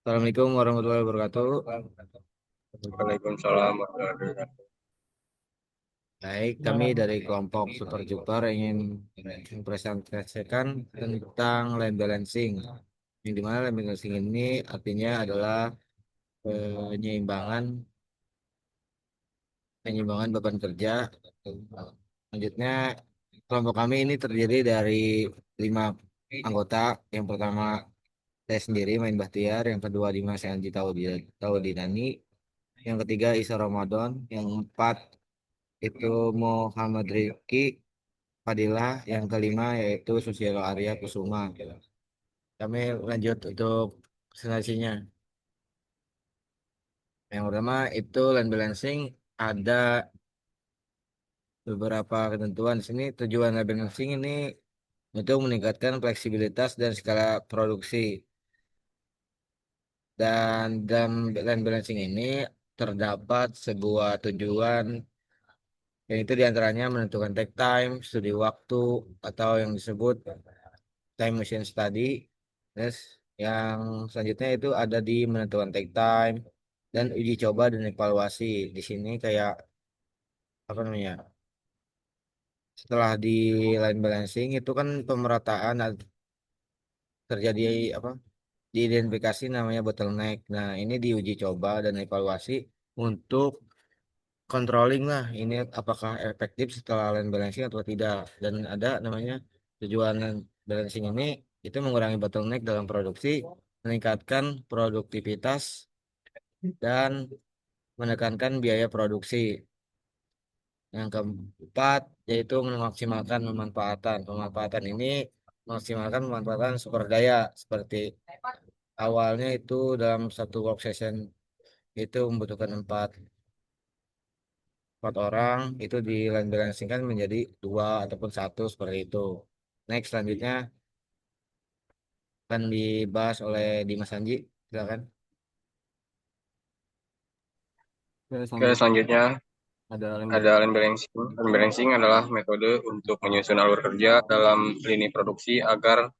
Assalamualaikum warahmatullahi wabarakatuh. Waalaikumsalam warahmatullahi wabarakatuh. Baik, kami dari kelompok Super Jupiter ingin mempresentasikan tentang land balancing. Yang dimana land balancing ini artinya adalah penyimbangan penyimbangan beban kerja. Selanjutnya, kelompok kami ini terdiri dari 5 anggota. Yang pertama saya sendiri, Main Bahtiar. Yang kedua Dimas Anji Taudinani. Yang ketiga Isa Ramadan. Yang empat itu Muhammad Rifki Fadilah, yang kelima yaitu Susilo Arya Kusuma. Kami lanjut untuk presentasinya. Yang pertama itu land balancing, ada beberapa ketentuan di sini. Tujuan land balancing ini untuk meningkatkan fleksibilitas dan skala produksi. Dan dalam land balancing ini terdapat sebuah tujuan, yang itu diantaranya menentukan take time, studi waktu, atau yang disebut time machine study. Terus yang selanjutnya itu ada di menentukan take time dan uji coba dan evaluasi. Di sini kayak apa namanya? Setelah di line balancing itu kan pemerataan terjadi apa? Diidentifikasi namanya bottleneck. Nah, ini diuji coba dan evaluasi untuk controlling lah ini apakah efektif setelah line balancing atau tidak. Dan ada namanya tujuan line balancing ini itu mengurangi bottleneck dalam produksi, meningkatkan produktivitas dan menekankan biaya produksi. Yang keempat yaitu memaksimalkan pemanfaatan. Pemanfaatan ini memaksimalkan pemanfaatan sumber daya seperti awalnya itu dalam satu work session itu membutuhkan empat orang, itu di line balancing kan menjadi dua ataupun satu seperti itu. Next, selanjutnya akan dibahas oleh Dimas Anji. Silakan. Oke, Oke, selanjutnya selanjutnya ada line ada balancing. land balancing. Land balancing adalah metode untuk menyusun alur kerja dalam lini produksi agar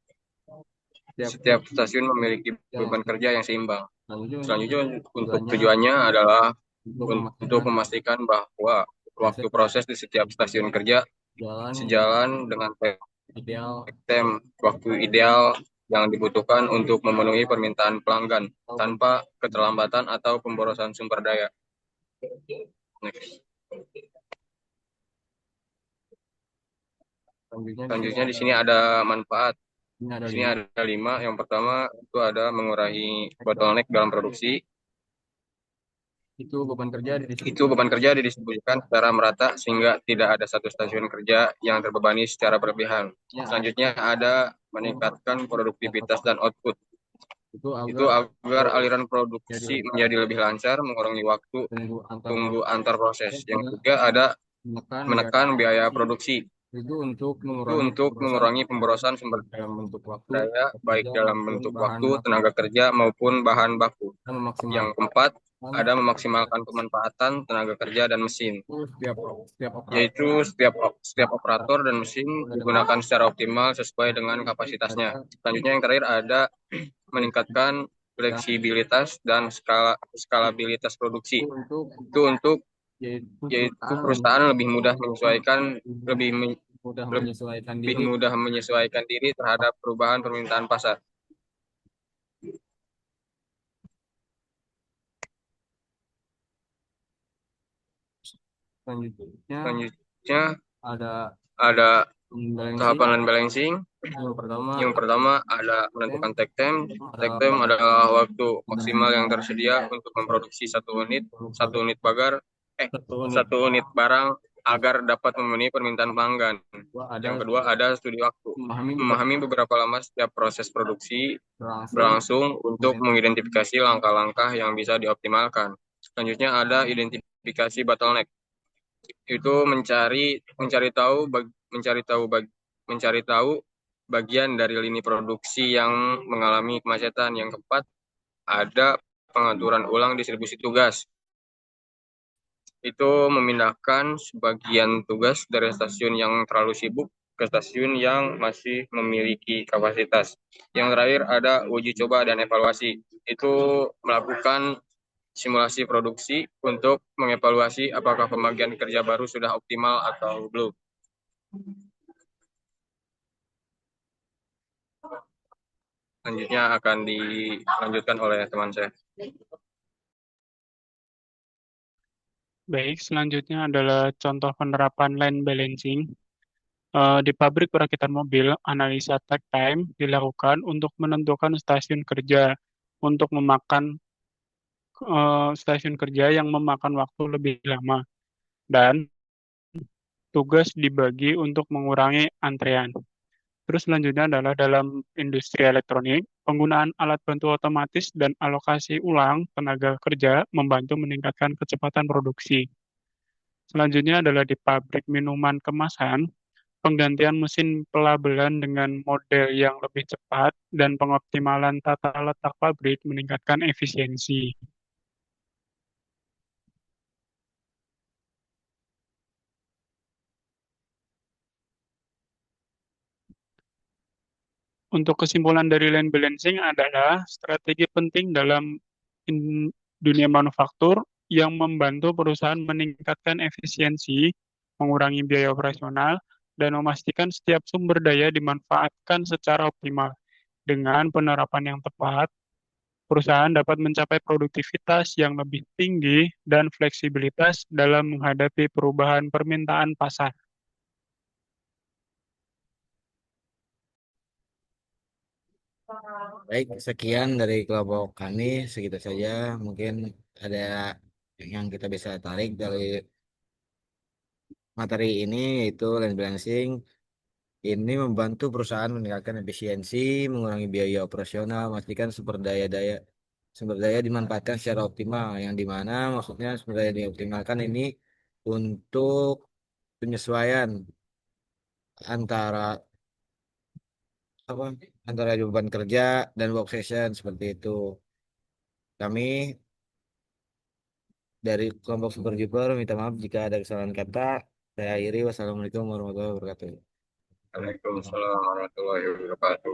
Setiap setiap stasiun memiliki kerja yang beban kerja yang seimbang. selanjutnya Selanjutnya, untuk tujuannya tujuannya adalah untuk untuk memastikan memastikan bahwa waktu proses proses di setiap stasiun kerja jalan sejalan dengan ideal time waktu ideal yang dibutuhkan untuk memenuhi permintaan pelanggan atau tanpa keterlambatan atau pemborosan sumber daya. Next. selanjutnya di sini Selanjutnya di ada sini ada manfaat. ini ada Di sini 5. ada 5. Yang pertama itu ada mengurangi bottleneck dalam produksi. Itu beban kerja Itu beban kerja didistribusikan secara merata sehingga tidak ada satu stasiun kerja yang terbebani secara berlebihan. distribusinya Selanjutnya ada meningkatkan produktivitas dan output. itu Itu agar agar aliran jadi produksi lebih menjadi lebih lancar, mengurangi waktu tunggu antar tunggu antar proses. Yang juga ketiga ada menekan biaya menekan biaya produksi. produksi. Itu untuk Itu mengurangi untuk pemborosan mengurangi pemborosan sumber dalam bentuk waktu daya, baik kerja dalam maupun bentuk bahan waktu, baku tenaga kerja, maupun bahan baku. dan Yang memaksimalkan keempat, ada memaksimalkan pemanfaatan tenaga kerja dan mesin, itu setiap operator yaitu setiap operator dan mesin digunakan secara optimal sesuai dengan kapasitasnya. kerja Selanjutnya yang terakhir ada meningkatkan dan fleksibilitas dan skalabilitas produksi. itu untuk Itu untuk yaitu yaitu perusahaan perusahaan lebih mudah menyesuaikan lebih mudah menyesuaikan lebih diri. mudah menyesuaikan diri terhadap perubahan permintaan pasar. Selanjutnya Selanjutnya ada ada balancing. tahapan land balancing. Yang pertama Yang pertama ada menentukan take time. Take ada time adalah waktu maksimal yang dan tersedia untuk memproduksi satu bagan unit bagar, satu unit. satu unit barang agar dapat memenuhi permintaan pelanggan. Dua ada Yang kedua ada studi waktu. memahami beberapa Memahami beberapa lama setiap proses produksi berlangsung berlangsung untuk mengidentifikasi langkah-langkah yang bisa dioptimalkan. Selanjutnya ada identifikasi bottleneck. Itu mencari tahu bagian dari lini produksi yang mengalami kemacetan. Yang keempat, ada pengaturan ulang distribusi tugas. Itu memindahkan sebagian tugas dari stasiun yang terlalu sibuk ke stasiun yang masih memiliki kapasitas. Yang terakhir ada uji coba dan evaluasi. Itu melakukan simulasi produksi untuk mengevaluasi apakah pembagian kerja baru sudah optimal atau belum. Selanjutnya akan dilanjutkan oleh teman saya. Baik, selanjutnya adalah contoh penerapan line balancing. Di pabrik perakitan mobil, analisa takt time dilakukan untuk menentukan stasiun kerja untuk memakan stasiun kerja yang memakan waktu lebih lama dan tugas dibagi untuk mengurangi antrean. Terus selanjutnya adalah dalam industri elektronik, penggunaan alat bantu otomatis dan alokasi ulang tenaga kerja membantu meningkatkan kecepatan produksi. Selanjutnya adalah di pabrik minuman kemasan, penggantian mesin pelabelan dengan model yang lebih cepat dan pengoptimalan tata letak pabrik meningkatkan efisiensi. Untuk kesimpulan dari line balancing adalah strategi penting dalam dunia manufaktur yang membantu perusahaan meningkatkan efisiensi, mengurangi biaya operasional, dan memastikan setiap sumber daya dimanfaatkan secara optimal. Dengan penerapan yang tepat, perusahaan dapat mencapai produktivitas yang lebih tinggi dan fleksibilitas dalam menghadapi perubahan permintaan pasar. Baik, sekian dari kelompok kami, segitu saja. Mungkin ada yang kita bisa tarik dari materi ini, yaitu land balancing. Ini membantu perusahaan meningkatkan efisiensi, mengurangi biaya operasional, memastikan sumber daya dimanfaatkan secara optimal. Yang dimana maksudnya sumber daya dioptimalkan ini untuk penyesuaian antara apa antara beban kerja dan work session seperti itu. Kami dari kelompok Super Juniper minta maaf jika ada kesalahan kata. Saya akhiri. Wassalamualaikum warahmatullahi wabarakatuh. Waalaikumsalam warahmatullahi wabarakatuh.